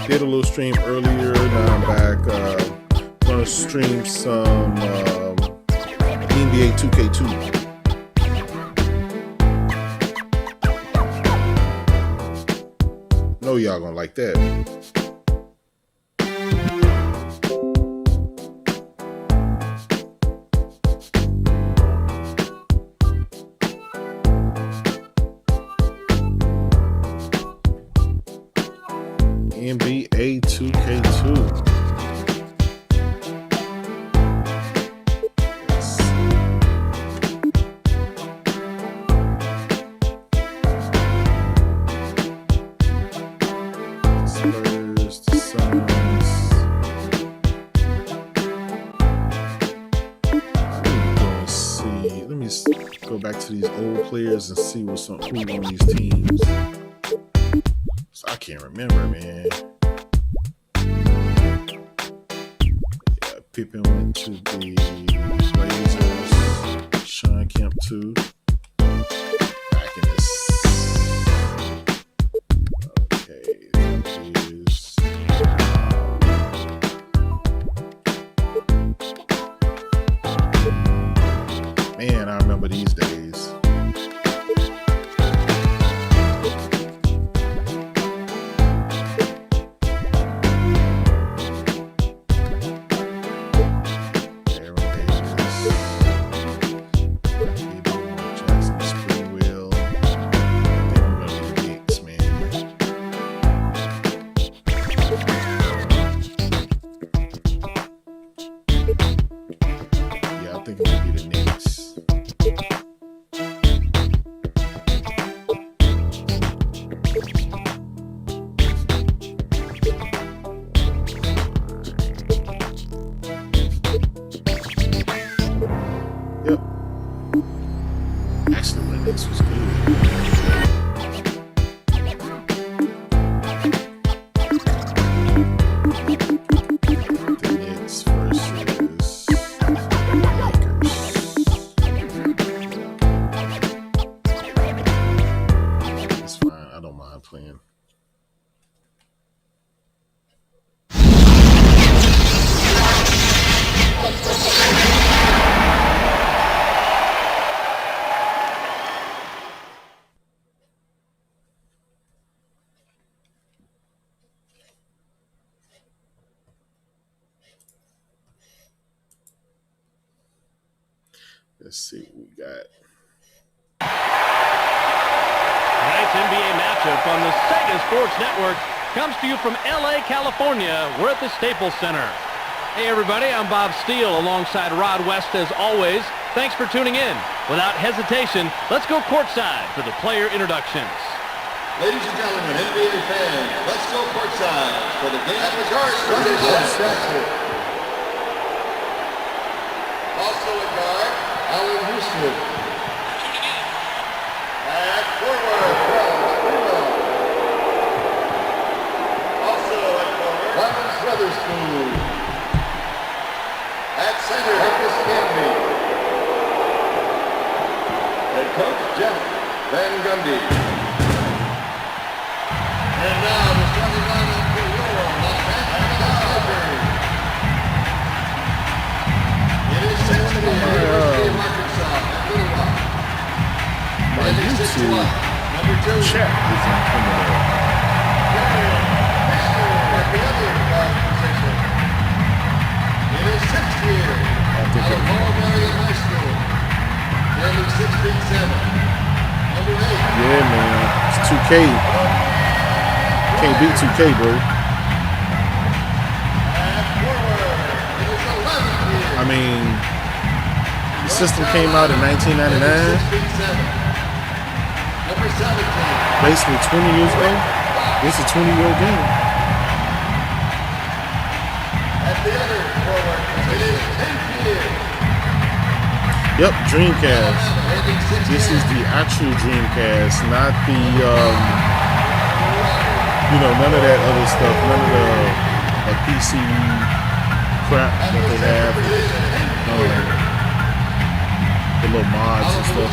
Did a little stream earlier. Now I'm back. Gonna stream some NBA2K2. Know y'all gonna like that. NBA2K2. Go back to these old players and see what's on who on these teams. So I can't remember, man. Yeah, Pippen went to the Blazers. Sean Kemp too. Back in this. Okay, that is. Man, I remember these days. Let's see what we got. Tonight's NBA matchup on the Sega Sports Network comes to you from LA, California. We're at the Staples Center. Hey everybody, I'm Bob Steele alongside Rod West as always. Thanks for tuning in. Without hesitation, let's go courtside for the player introductions. Ladies and gentlemen, NBA fans, let's go courtside for the game of the guard. Also at guard, Alan Houston. At forward, also at forward, Clarence Weatherspoon. At center, Marcus Camby. Head coach Jeff Van Gundy. And now the starting lineup for your Los Angeles Lakers. It is 60 University of Arkansas at Little Rock. My YouTube number 2. chat isn't coming up. At the other guard position. It is 6th year out of Paul Marion High School. Nearly 6'7". Number 8. Yeah, man. It's 2K. Can't beat 2K, bro. I mean, the system came out in 1999. Basically 20 years ago. It's a 20-year-old game. Yep, Dreamcast. This is the actual Dreamcast, not the, you know, none of that other stuff, none of the PC crap that they have, the little mods and stuff.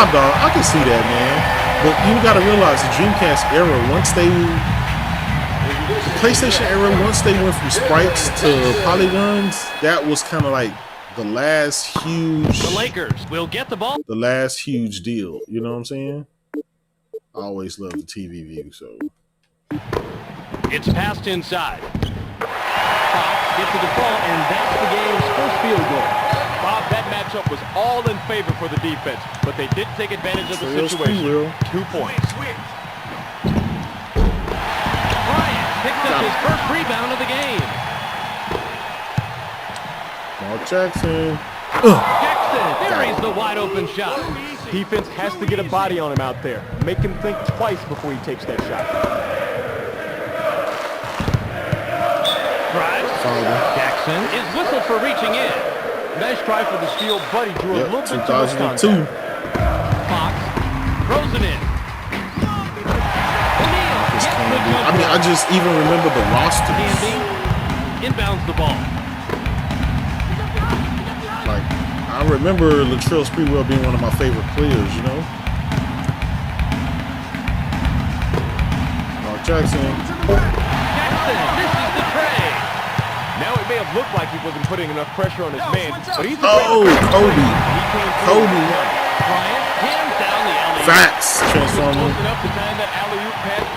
top dog. I can see that, man. But you got to realize the Dreamcast era, the PlayStation era, once they went from sprites to polygons, that was kind of like the last huge. The Lakers will get the ball. The last huge deal. You know what I'm saying? I always love the TV view, so. It's passed inside. Fox gets to the ball, and that's the game's first field goal. Bob, that matchup was all in favor for the defense, but they did take advantage of the situation. 2 points. Bryant picks up his first rebound of the game. Mark Jackson. Jackson buries the wide open shot. Defense has to get a body on him out there. Make him think twice before he takes that shot. Drives. Jackson is whistled for reaching in. Nice try for the steal, but he drew a little bit too much contact. 2002. Fox throws it in. O'Neal gets the jumper. I mean, I just even remember the rosters. Canby inbounds the ball. Like, I remember Latrell Sprewell being one of my favorite players, you know? Mark Jackson. Jackson, this is the trade. Now it may have looked like he wasn't putting enough pressure on his man, but he's Oh, Kobe. Kobe. Bryant hands down the alley. Facts. Transformer.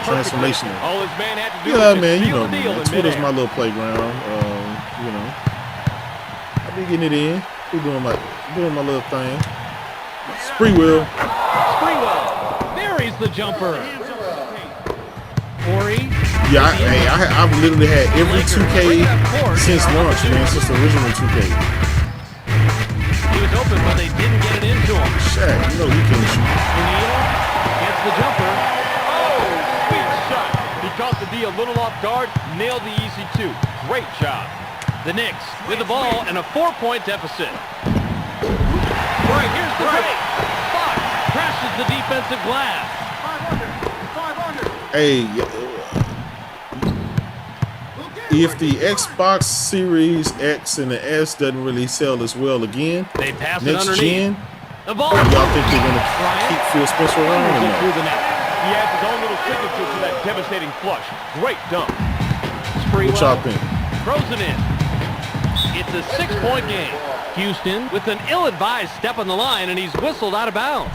Transformational. All his man had to do Yeah, was man, you seal know the me, deal man. in Twitter's midair. my little playground. You know. I be getting it in. Be doing my little thing. Sprewell. Sprewell buries the jumper. Horry. Yeah, I've literally had every 2K since launch, man, since the original 2K. He was open, but they didn't get it into him. Shaq, you know he can shoot. O'Neal gets the jumper. Oh, big shot. He caught the D a little off guard, nailed the easy two. Great job. The Knicks with the ball and a 4-point deficit. Right, here's the break. Fox crashes the defensive glass. Hey, if the Xbox Series X and the S doesn't really sell as well again, They pass it next underneath. gen, The ball. y'all think they're gonna keep Phil Spencer around or Through no? the net. He adds his own little signature to that devastating flush. Great dunk. What y'all think? Throws it in. It's a 6-point game. Houston with an ill-advised step on the line, and he's whistled out of bounds.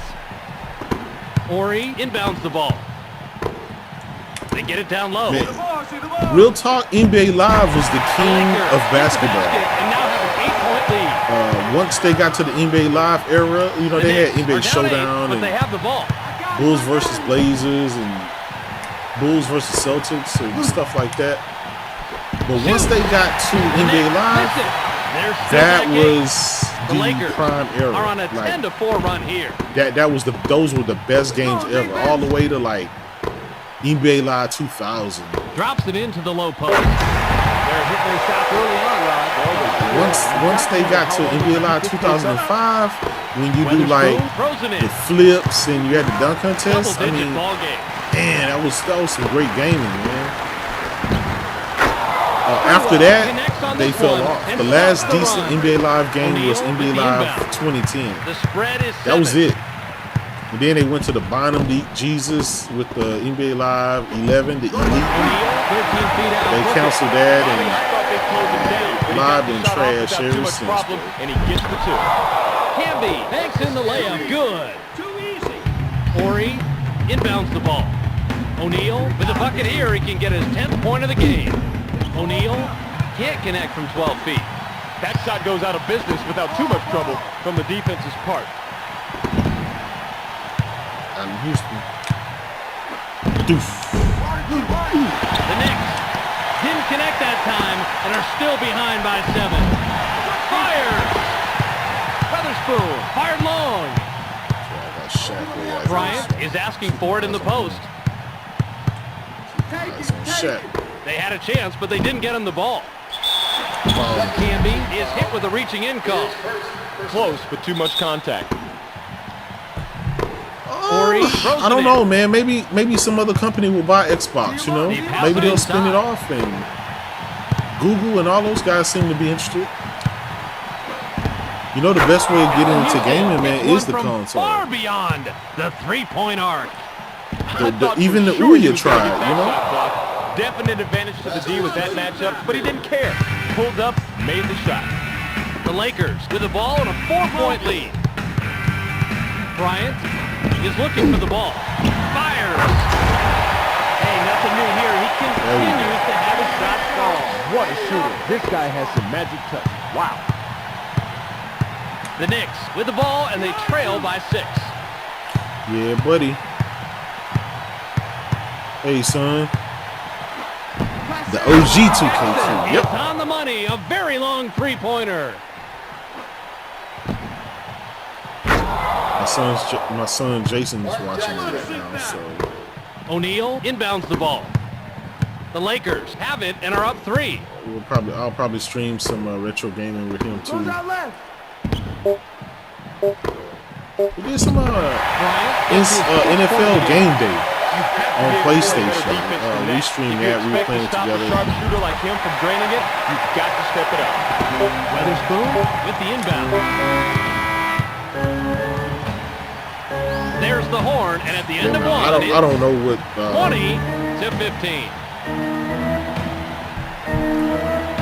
Horry inbounds the ball. They get it down low. Man, real talk, NBA Live was the king of basketball. And now have an 8-point lead. Once they got to the NBA Live era, you know, The they had Knicks NBA are down 8, Showdown but they and have the ball. Bulls versus Blazers and Bulls versus Celtics and stuff like that. But once they got to NBA Live, that was the the Lakers prime era. are on a Like, 10-4 run here. those were the best games ever, all the way to like NBA Live 2000. Drops it into the low post. They're hitting their shots early on, Rod. Once they got to NBA Live 2005, when you do like Weatherspoon throws it in. the flips and you had the dunk contest, I Double-digit mean, ball game. man, that was some great gaming, man. After that, they fell off. The last decent NBA Live game was NBA Live 2010. The spread is 7. That was it. And then they went to the Bonham Jesus with the NBA Live 11, the Elite. O'Neal, 13 feet out. They canceled that, I and thought they closed him down. But he Live got the been shot off trash without ever too much since, problem, bro. and he gets the two. Canby banks in the layup. Good. Too easy. Horry inbounds the ball. O'Neal with a bucket here. He can get his 10th point of the game. O'Neal can't connect from 12 feet. That shot goes out of business without too much trouble from the defense's part. Out in Houston. Doof. The Knicks didn't connect that time and are still behind by 7. Fires. Weatherspoon fired long. I got Shaq way out Bryant is asking for it in the post. That's on Shaq. They had a chance, but they didn't get him the ball. Canby is hit with a reaching in call. Close, but too much contact. Horry throws I it don't in. know, man. Maybe some other company will buy Xbox, you know? He passed Maybe it they'll spin inside. it off, and Google and all those guys seem to be interested. You know the best way of getting into gaming, man, It's is the one from console. far beyond the three-point arc. Even the Ouya tried, you know. Definite advantage to the D with that matchup, but he didn't care. Pulled up, made the shot. The Lakers with the ball and a 4-point lead. Bryant is looking for the ball. Fires. Hey, nothing new here. He continues to have his shots fall. What a shooter. This guy has some magic touch. Wow. The Knicks with the ball, and they trail by 6. Yeah, buddy. Hey, son. The OG 2K2. Yep. It's on the money. A very long three-pointer. My son Jason is watching it right now, so. O'Neal inbounds the ball. The Lakers have it and are up 3. I'll probably stream some retro gaming with him too. We did some NFL Game Day on PlayStation. We streamed that. We were playing it together. A sharp shooter like him from draining it, you've got to step it up. Weatherspoon with the inbound. There's the horn, and at the end of one, I don't know what 20 to 15.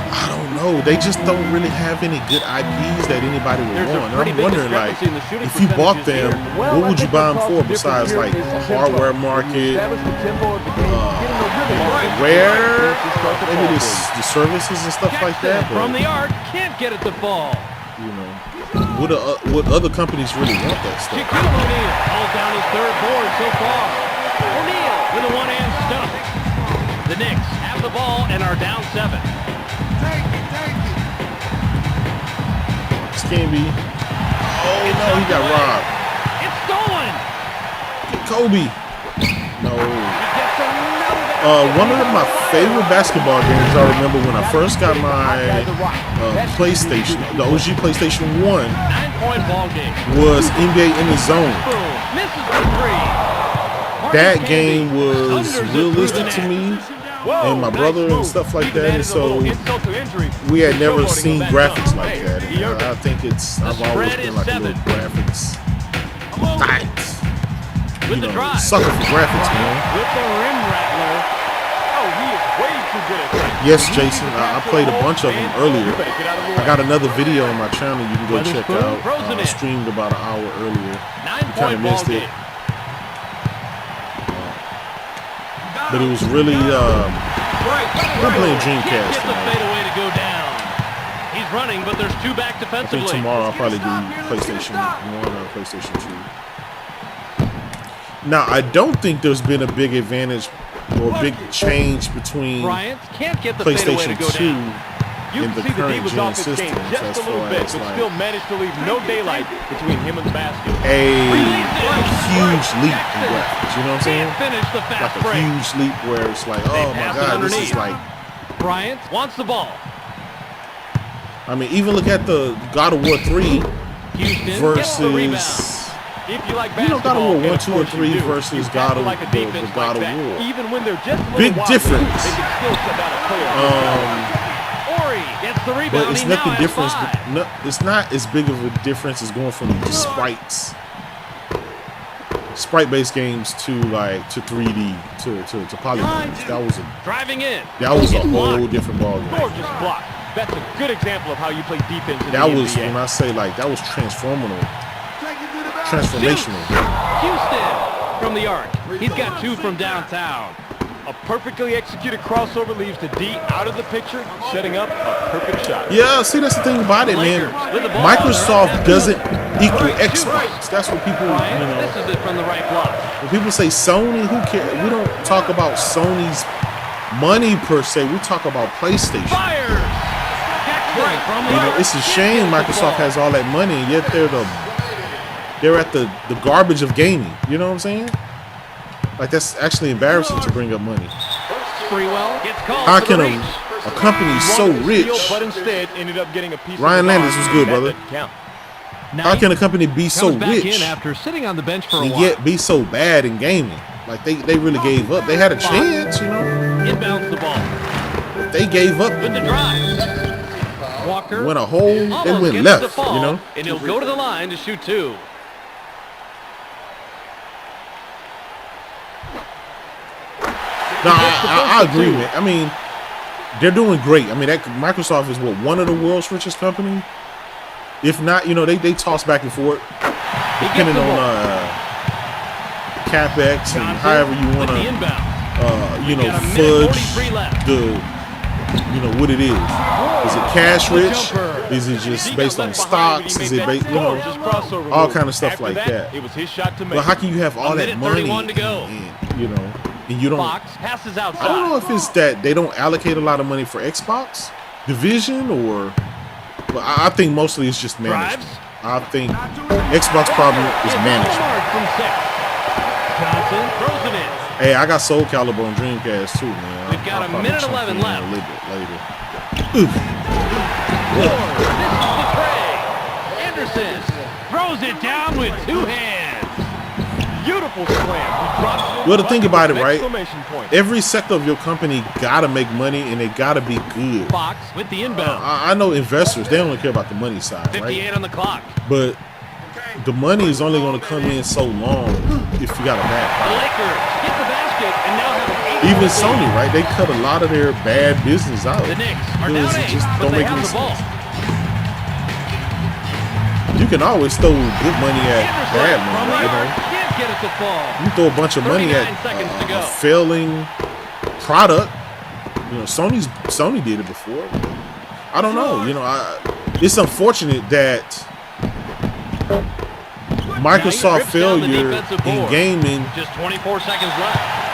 I don't know. They just don't really have any good IPs that anybody would want. And I'm wondering, like, if you bought them, what would you buy them for besides like a hardware market, Rare, maybe the services and stuff like that. But, From the arc, can't get it to fall. you know, would other companies really want that stuff? Shaquille O'Neal holds down his 3rd board so far. O'Neal with a one-hand stump. The Knicks have the ball and are down 7. This can't be. Oh no, he got robbed. It's stolen. Kobe. No. He gets another. One of my favorite basketball games I remember when I first got my PlayStation, the OG PlayStation 1, 9-point ball game. was NBA in the Zone. Boom. Misses the 3. That game was realistic to me and my brother and stuff like that, and so we had never seen graphics like that. And I think I've always been like a little graphics tight. With the drive. Sucker for graphics, man. With the rim rattler. Oh, he is way too good at that. Yes, Jason, I played a bunch of them earlier. I got another video on my channel you can go check out. I streamed about an hour earlier. You kind of missed it. But it was really, I'm playing Dreamcast tonight. Fadeaway to go down. He's running, but there's 2 back I defensively. think tomorrow I'll probably do PlayStation 1 or PlayStation 2. Now, I don't think there's been a big advantage or big change between Bryant can't get the PlayStation 2 You in can the see the D current was gen off his game systems just as a little far bit, as but like still managed to leave no daylight between him and the basket. a huge leap in graphics. You know what I'm saying? Can't finish the fast Like a break. huge leap where it's like, oh my pass it God, this is underneath. like, Bryant wants the ball. I mean, even look at the God of War 3 Houston gets the rebound. versus, If you like you know, God of basketball, War 1, and 2, of or course you 3 do, versus you have God to of like a the defense God of like that. War. Even when they're just a little Big wobbly, difference. they can still shut down a player. Ori gets the rebound. But it's He nothing now different. has 5. It's not as big of a difference as going from sprite-based games to 3D to polygons. Driving in. That was a It's blocked. whole different ballgame. Gorgeous block. That's a good example of how you play defense in That the was NBA. when I say that was transformational. Houston from the arc. He's got 2 from downtown. A perfectly executed crossover leaves the D out of the picture, setting up a perfect shot. Yeah, see, that's the thing about it, man. Microsoft doesn't equal Xbox. That's what people, Bryant misses it from the right block. when people say Sony, who cares? We don't talk about Sony's money per se. We talk about PlayStation. Fires. Jackson from the arc. It's a shame Microsoft has all that money, and yet they're at the garbage of gaming. You know what I'm saying? Like, that's actually embarrassing to bring up money. Sprewell gets called. How for the can reach. a company so rich? But instead ended up getting a piece Ryan of the Landis bar. was good, That brother. doesn't count. How can a company be so Comes back rich in after sitting on the bench for a and while. yet be so bad in gaming? Like, they really gave up. They had a chance, you know. Inbounds the ball They gave up. with the drive. Walker went a hole, they almost went gets left, the ball, you know? and he'll go to the line to shoot 2. No, I agree, man. I mean, they're doing great. I mean, that Microsoft is one of the world's richest company. If not, you know, they toss back and forth depending on CapEx and however you want to, you know, fudge the, you know, what it is. Is it cash rich? Is it just based on stocks? Is it based, you know, all kind of stuff like that? It was his shot to make. But how can you have all that money and, you know, and you don't? Fox passes outside. I don't know if it's that they don't allocate a lot of money for Xbox division, or, but I think mostly it's just management. I think Xbox problem is management. Johnson throws it in. Hey, I got Soul Calibur on Dreamcast too, man. We've got a minute 11 left. A little bit later. This is the tray. Anderson throws it down with 2 hands. Beautiful slam. Well, to think about it, right? Every sector of your company gotta make money and they gotta be good. Fox with the inbound. I know investors, they only care about the money side, 58 right? on the clock. But the money is only going to come in so long if you got a bad The product. Lakers get the basket and now have an 8. Even Sony, right? They cut a lot of their bad business out. The Knicks are down 8, just but don't they make have any the ball. sense. You can always throw good money at bad money, you know. Can't get it to fall. You throw a bunch of money at 39 seconds to go. a failing product. You know, Sony did it before. I don't know. You know, it's unfortunate that Microsoft failure in gaming. Just 24 seconds left.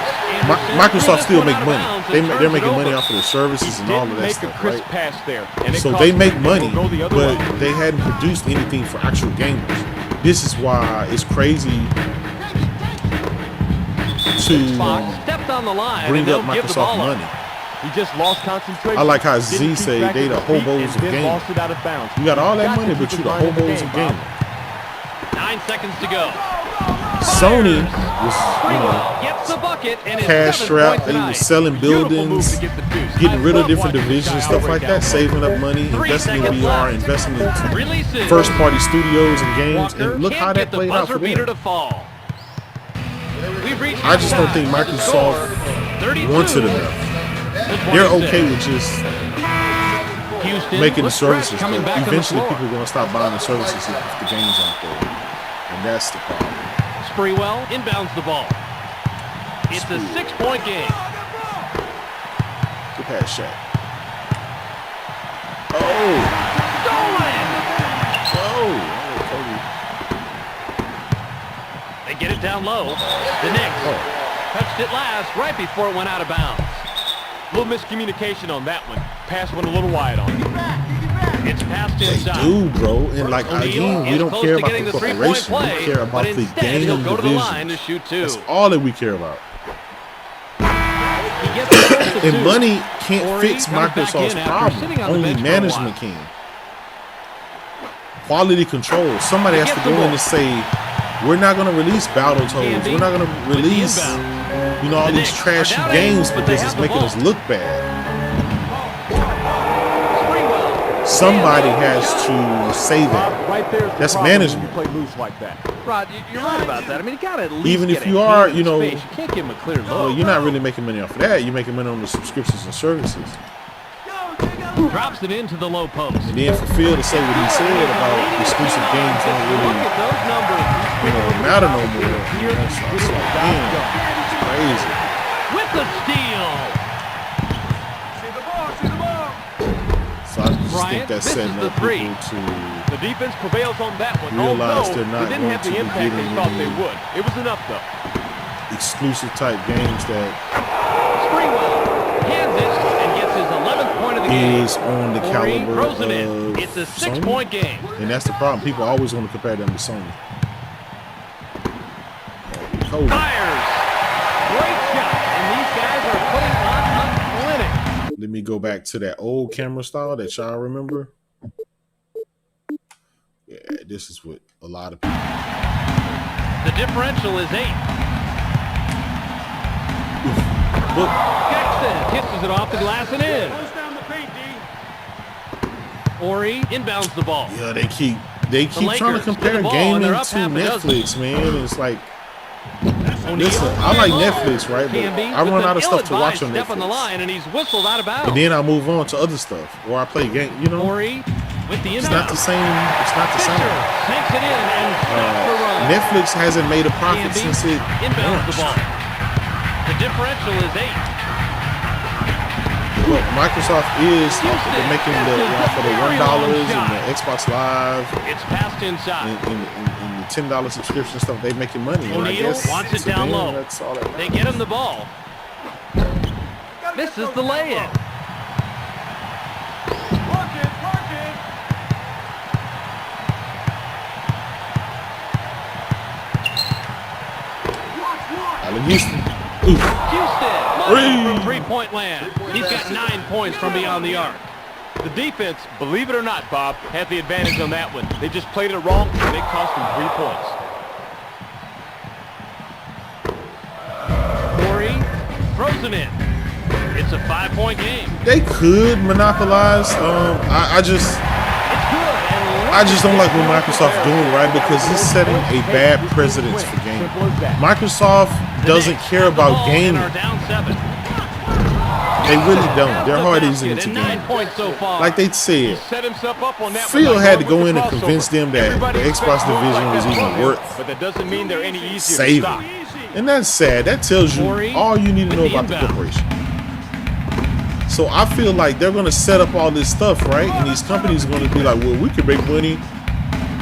Microsoft still make money. They're making money off of their services and all of that stuff, right? Pass there, so they make money, but they hadn't produced anything for actual gamers. This is why it's crazy to bring up Microsoft money. He just lost concentration. I like how Z say they the hobos of gaming. You got all that money, but you the hobos of gaming. 9 seconds to go. Sony was, you know, gets the bucket and cash strapped. They was selling buildings, getting rid of different divisions, stuff like that, saving up money, investing in VR, investing in first-party studios and games, and look how that played out for them. I just don't think Microsoft wants it enough. They're okay with just making the services, but eventually people are going to stop buying the services if the games aren't there, and that's the problem. Sprewell inbounds the ball. It's a 6-point game. Good pass, Shaq. Stolen! They get it down low. The Knicks touched it last right before it went out of bounds. A little miscommunication on that one. Pass went a little wide on it. It's passed inside. They do, bro. And like, again, we don't care about the corporation. We care about the game division. That's all that we care about. And money can't fix Microsoft's problem. Only management can. Quality control. Somebody has to go in and say, we're not going to release Battletoads. We're not going to release, you know, all these trashy games because it's making us look bad. Somebody has to say that. That's management. Rod, you're right about that. I mean, you got to at least even if you are, you know, you can't give him a clear look. Well, you're not really making money off of that. You're making money on the subscriptions and services. Drops it into the low post. And then for Phil to say what he said about exclusive games don't really, you know, matter no more. That's like, damn, it's crazy. With the steal. So I just think that's setting up people to the defense prevails on that one. Realize they're not they didn't have the impact they thought they would. It was enough though. Exclusive type games that Sprewell hands it and gets his 11th point of the game. Is on the caliber of It's a 6-point game. And that's the problem. People always want to compare them to Sony. Fires. Great shot. And these guys are putting on a clinic. Let me go back to that old camera style that y'all remember. Yeah, this is what a lot of people. The differential is 8. Jackson kisses it off the glass and in. Ori inbounds the ball. Yeah, they keep trying to compare the ball, gaming and to they're up half a Netflix, man. It's like, O'Neal, listen, I like Netflix, right? But Camby I run with out of an stuff to watch ill-advised on step on the Netflix. line, and he's whistled out of bounds. And then I move on to other stuff, or I play game. You know, Ori with the it's inbound. not the same. It's not the Fisher same. sinks it in and stops the run. Netflix hasn't made a profit Camby since it inbounds the launched. ball. The differential is 8. But Microsoft is they're making for the $1 and the Xbox Live It's passed inside. and the $10 subscription stuff. They're making money. And I O'Neal guess wants it to down them, low. That's all that They matters. get him the ball. This is the lay-in. Allen Houston. Ooh. Houston from three-point land. He's got 9 points from beyond the arc. The defense, believe it or not, Bob, had the advantage on that one. They just played it wrong, and it cost them 3 points. Ori throws it in. It's a 5-point game. They could monopolize. I just don't like what Microsoft's doing, right? Because it's setting a bad precedence for gaming. Microsoft doesn't care about gaming. Down 7. They really don't. Their heart isn't into And 9 gaming. points so far. Like they said, Set himself up on that Phil one, had to going go with in the and convince crossover. them that Everybody the Xbox expects moves division like was that even from him, worth but that doesn't mean they're any easier to saving. stop. And that's sad. That tells you Ori all you need to know with the about the inbound. corporation. So I feel like they're going to set up all this stuff, right? And these companies are going to be like, well, we can make money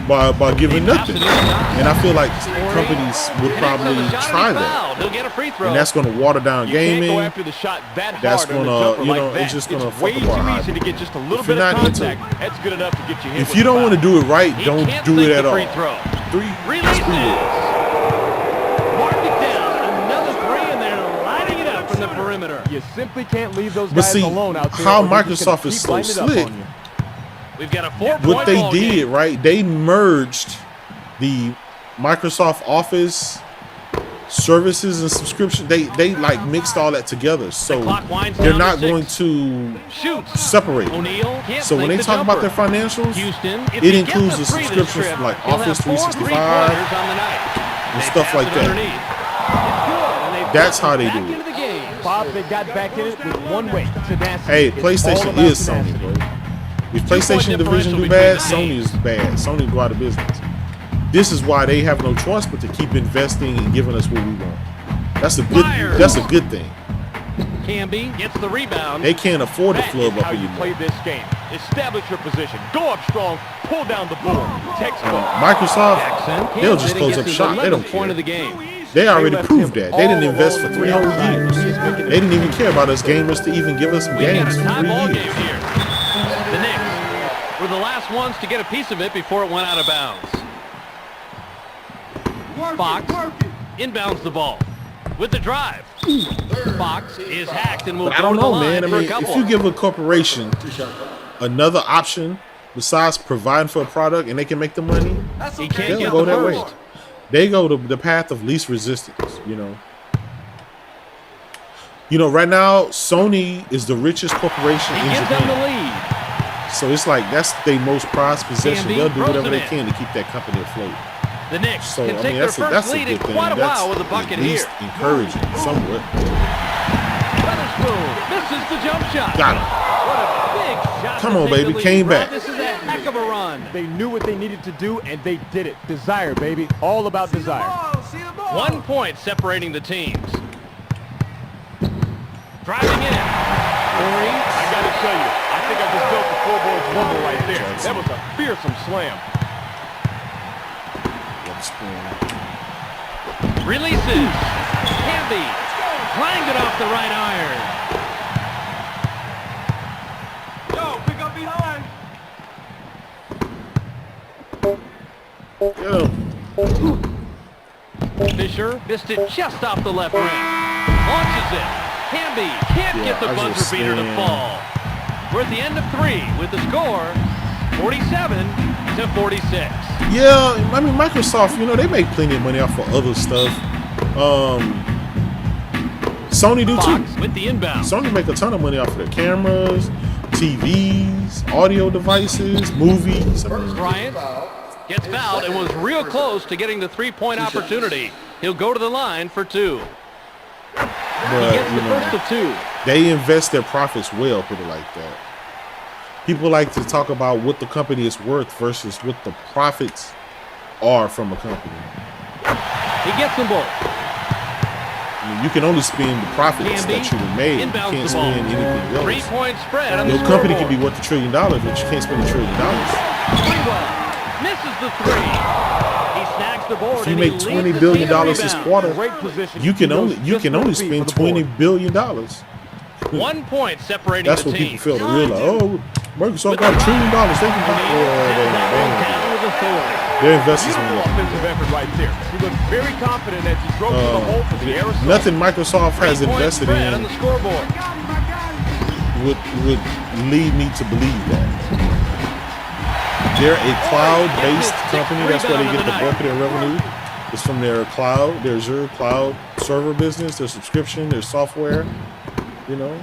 by giving nothing. And I feel like companies would probably try that. He'll get a free throw. And that's going to water down You can't gaming. go after the shot that That's hard on the gonna, jumper you know, like that. it's just gonna It's fuck way up too our easy hobby. to get just a little If bit you're of not into contact. That's good enough to get you hit If with you the don't want to foul. do it right, He don't can't do sink it at the all. free throw. Three. Releases. Screw it. Mark it down. Another 3, and they're lighting it up from the perimeter. You simply can't leave those But guys see, alone out there. how or they're just gonna Microsoft is keep so lighting it up slick. on you. We've got a 4-point What they ball did, game. right? They merged the Microsoft Office services and subscription. They like mixed all that together. So clock winds they're down not to going 6. to Shoots. separate. O'Neal can't So when sink they the talk about jumper. their financials, Houston, if it he includes gets the a 3 this subscriptions trip, from like he'll Office have 4 365.3-pointers on the night. and They stuff pass like it that. underneath. It's good, and they've That's gotten how they back do it. into the game. Bob, they got back in it with one way, tenacity. Hey, It's all PlayStation about is Sony, tenacity. bro. If PlayStation division do differential bad, between Sony the is bad. Sony go out of business. This is why they have no choice but to keep investing and giving us what we want. That's a good. Fires. That's a good thing. Camby gets the rebound. They can't afford to That is flub up how you anymore. play this game. Establish your position. Go up strong. Pull down the board. Textbook. Microsoft, Jackson. they'll just Kansas close gets up his shop. They don't 11th point care. of the game. They already left proved him that. They didn't all invest for alone 3 on whole the outside. years. He is making They didn't even care about us gamers to even give us some We've got games a for tie 3 ball years. game here. The Knicks were the last ones to get a piece of it before it went out of bounds. Fox inbounds the ball with the drive. Fox is hacked and will But I go don't to the know, line man. I for a mean, couple. if you give a corporation another option besides providing for a product and they can make the money, He can't they'll get go the that way. first. They go to the path of least resistance, you know. You know, right now, Sony is the richest corporation He in gives them the Japan. lead. So it's like that's their most prized possession. Camby They'll do whatever throws they it in. can to keep that company afloat. The Knicks So can I take mean, their that's first a lead in good thing. quite a That's while with a bucket at least here. encouraging somewhat. Weatherspoon misses the jump shot. Got him. What a big shot. Come to on, take baby. the lead. Came Bro, back. This is a heck of a run. They knew what they needed to do, and they did it. Desire, baby. All about desire. 1 point separating the teams. Driving in. Ori. I got to tell you, I think I just built the floorboards rumble right there. That was a fearsome slam. Releases. Camby. Clanged it off the right iron. Fisher missed it just off the left rim. Launches it. Camby can't Yeah, get the I buzzer just beater to stand. fall. We're at the end of 3 with the score 47-46. Yeah, I mean Microsoft, you know, they make plenty of money off of other stuff. Sony do too. Fox with the inbound. Sony make a ton of money off of their cameras, TVs, audio devices, movies. Bryant gets fouled and was real close to getting the three-point opportunity. He'll go to the line for 2. But, He gets the first of 2. they invest their profits well, put it like that. People like to talk about what the company is worth versus what the profits are from a company. He gets them both. I mean, you can only spend the profits that you have made. You Inbounds can't the ball. spend anything else. 3-point spread on the Your company scoreboard. can be worth $1 trillion, but you can't spend $1 trillion. Misses the 3. He snags the board. If you and make he $20 leads the billion team in this rebounds. quarter, Great position. you can only spend $20 billion. 1 point separating That's the what team. people fail to realize. Oh, Microsoft got $1 trillion. They can Down with authority. their investors. Beautiful offensive effort right there. He looked very confident as he drove to the hole for the aerosol. Nothing Microsoft has 3-point invested spread on in the scoreboard. would lead me to believe that. They're a cloud-based company. That's where they get the bulk of their revenue. It's from their cloud, their Azure cloud server business, their subscription, their software. You know,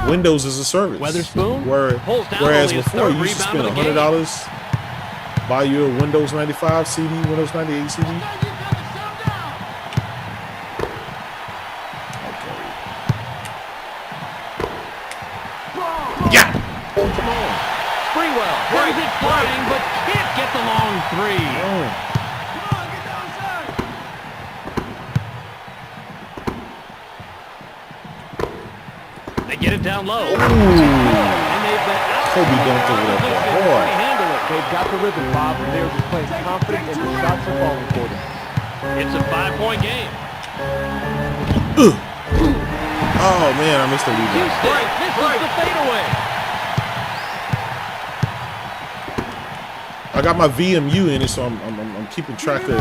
Windows is a service. Weatherspoon pulls down Whereas only his before third you used to rebound spend of the game. $100, buy your Windows 95 CD, Windows 98 CD. Yeah. Sprewell brings it flying, but can't get the long 3. They get it down low. And they've been out. Kobe dunked over that ball. Boy. Handle it. They've got the rhythm, Bob, and they're just playing confident and the shots are falling for them. It's a 5-point game. Oh man, I missed the rebound. Houston misses the fadeaway. I got my VMU in it, so I'm keeping track of my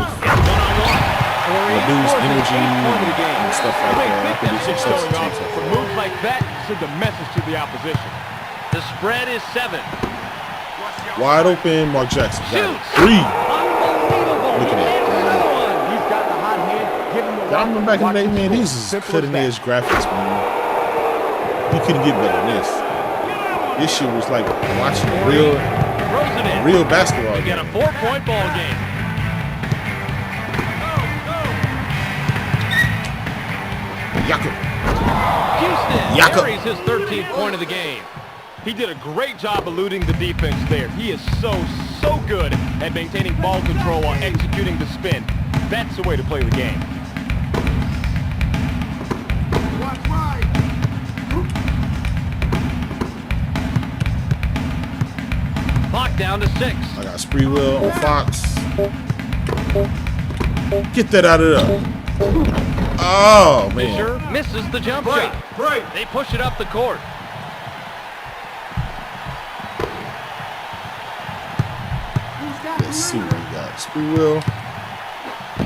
dude's energy and stuff like that. I can do some substitutes. But moves like that send a message to the opposition. The spread is 7. Wide open, Mark Jackson. Got it. 3. Unbelievable. Look at that. He's got the hot hand. Give him the I remember back in the day, man, these is Simple cutting as edge graphics, man. You couldn't get better than this. This shit was like watching a real basketball You get a game. 4-point ball game. Jakob. Houston Jakob. carries his 13th point of the game. He did a great job eluding the defense there. He is so good at maintaining ball control while executing the spin. That's the way to play the game. Clock down to 6. I got Sprewell on Fox. Get that out of there. Oh, man. Fisher misses the jump shot. They push it up the court. Let's see what we got. Sprewell.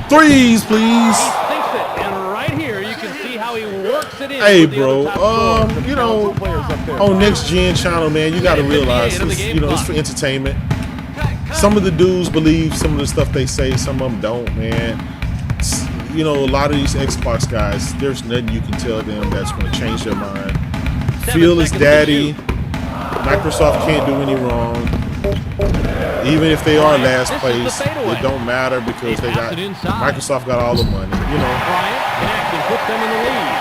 Threes, please. He thinks it, and right here you can see how he works it in. Hey, with the other bro. top scorers. You know, on Next Gen channel, man, you got to realize of the this, game you know, it's clock. for entertainment. Some of the dudes believe some of the stuff they say, some of them don't, man. You know, a lot of these Xbox guys, there's nothing you can tell them that's going to change their mind. 7 Phil is seconds to daddy. shoot. Microsoft can't do any wrong. Even if they are last This is place, the fadeaway. it don't matter because They they pass got it inside. Microsoft got all the money. You know, Bryant connects and puts them in the lead.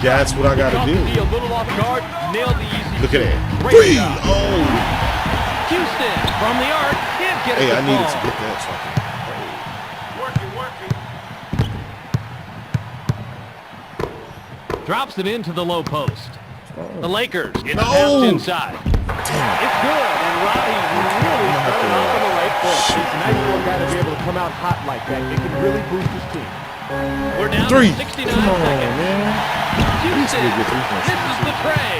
that's what I got to Caught do. the D a little off guard, nailed the easy. Look at that. Great 3. job. Oh. Houston from the arc can't get Hey, it I to needed fall. to get that. So I can, Drops it into the low post. The Lakers get No. passed inside. It's good, and Roddy really started off on the right foot. He's a nice little guy to be able to come out hot like that. It can really boost his team. We're down 3. to 69 Come on, seconds. man. Houston be a good three-point shooter. misses the tray.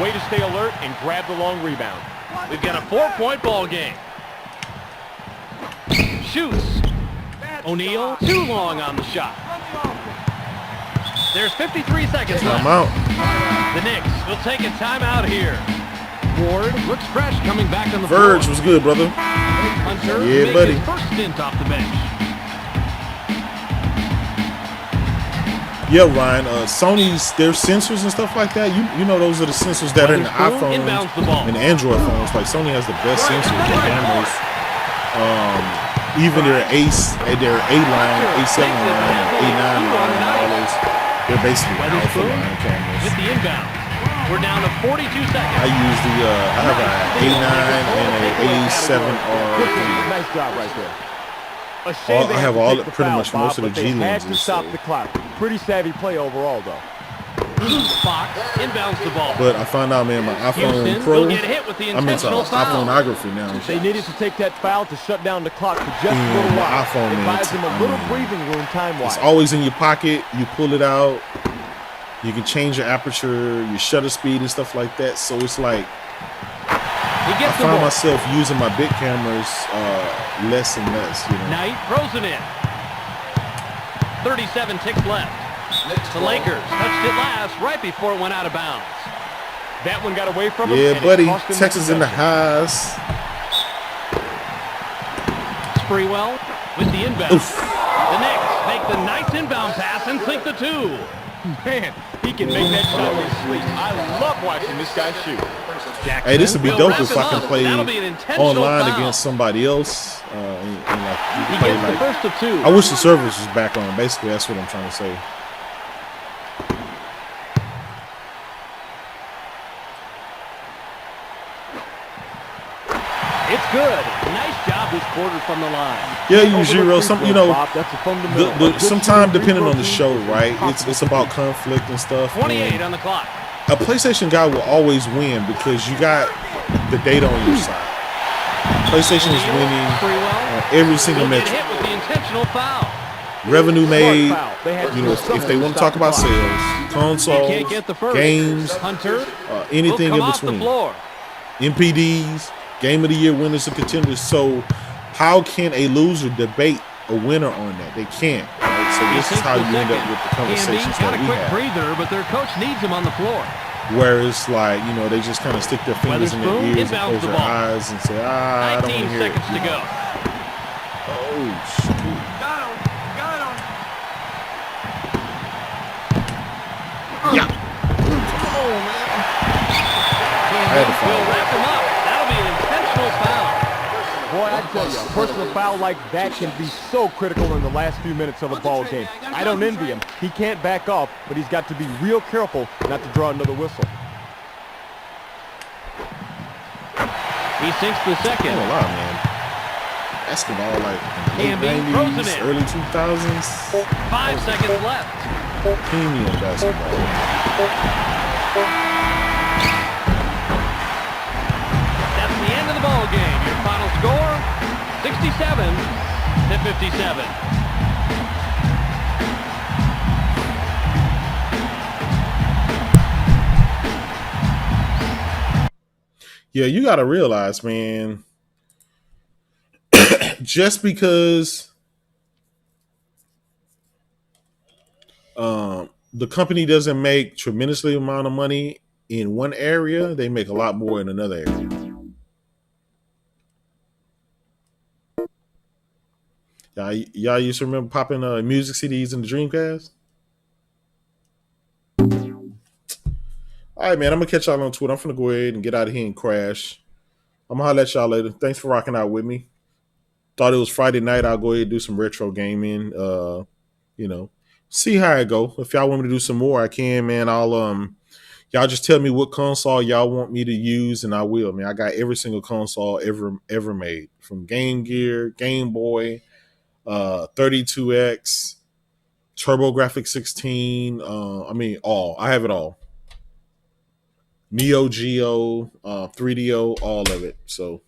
Way to stay alert and grab the long rebound. We've got a 4-point ball game. Shoots. O'Neal too long on the shot. There's 53 seconds left. I'm out. The Knicks will take a timeout here. Ward looks fresh coming back on the Verge floor. was good, brother. Hunter Yeah, makes buddy. his first stint off the bench. Yeah, Ryan. Sony's their sensors and stuff like that. You know those are the sensors that are in the iPhones and Android phones. Like Sony has the best sensors for cameras. Even their A line, A7 line, A9 line, and all those. They're basically alpha line cameras. With the inbound, we're down to 42 seconds. I use I have an A9 and an A7R. Nice job right there. I have pretty much most of the G lenses. To stop the clock. Pretty savvy play overall, though. Fox inbounds the ball. But I found out, man, my iPhone Pro, I'm into iPhoneography now. They needed to take that foul to shut down the clock for just a little while. iPhone, it buys them a little breathing room time-wise. It's always in your pocket. You pull it out. You can change your aperture, your shutter speed, and stuff like that. So it's like I find myself using my big cameras less and less. You know? Knight throws it in. 37 ticks left. The Lakers touched it last right before it went out of bounds. That one got away from him. Yeah, buddy. Texas in the highs. Sprewell with the inbound. Oof. The Knicks make the nice inbound pass and sink the two. Man, he can make that shot in his sleep. I love watching this guy shoot. Jackson, hey, this would be dope if I can play online foul against somebody else. And like, he gets the first of two. I wish the service was back on. Basically, that's what I'm trying to say. It's good. Nice job this quarter from the line. Yeah, Ujiro. Sometimes depending on the show, right? It's about conflict and stuff. 28 on the clock. A PlayStation guy will always win because you got the data on your side. PlayStation is winning on every single metric. Hit with the intentional foul. Revenue made. You know, if they want to talk about sales, consoles, games, anything in between. MPDs. Game of the year winners and contenders. So how can a loser debate a winner on that? They can't. Right? So this is how you end up with the conversations that we have. Breather, but their coach needs him on the floor. Whereas, like, you know, they just kind of stick their fingers in their ears and close their eyes and say, I don't want to hear it. 19 seconds to go. Oh, shoot. Yeah. Come on, man. I had to foul. We'll wrap him up. Boy, I tell you, a personal foul like that can be so critical in the last few minutes of a ball game. I don't envy him. He can't back off, but he's got to be real careful not to draw another whistle. He sinks the second. I don't know, man. Basketball, like in the late 90s, early 2000s. 5 seconds left. Premium basketball. That's the end of the ball game. Your final score, 67-57. Yeah, you got to realize, man, just because the company doesn't make tremendously amount of money in one area, they make a lot more in another area. Y'all used to remember popping music CDs in the Dreamcast? All right, man, I'm going to catch y'all on Twitter. I'm going to go ahead and get out of here and crash. I'm going to holler at y'all later. Thanks for rocking out with me. Thought it was Friday night. I'll go ahead and do some retro gaming. You know, see how it go. If y'all want me to do some more, I can, man. Y'all just tell me what console y'all want me to use, and I will, man. I got every single console ever made, from Game Gear, Game Boy, 32X, TurboGrafx 16. All. I have it all. Neo Geo, 3DO, all of it. So,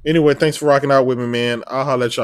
anyway, thanks for rocking out with me, man. I'll holler at y'all.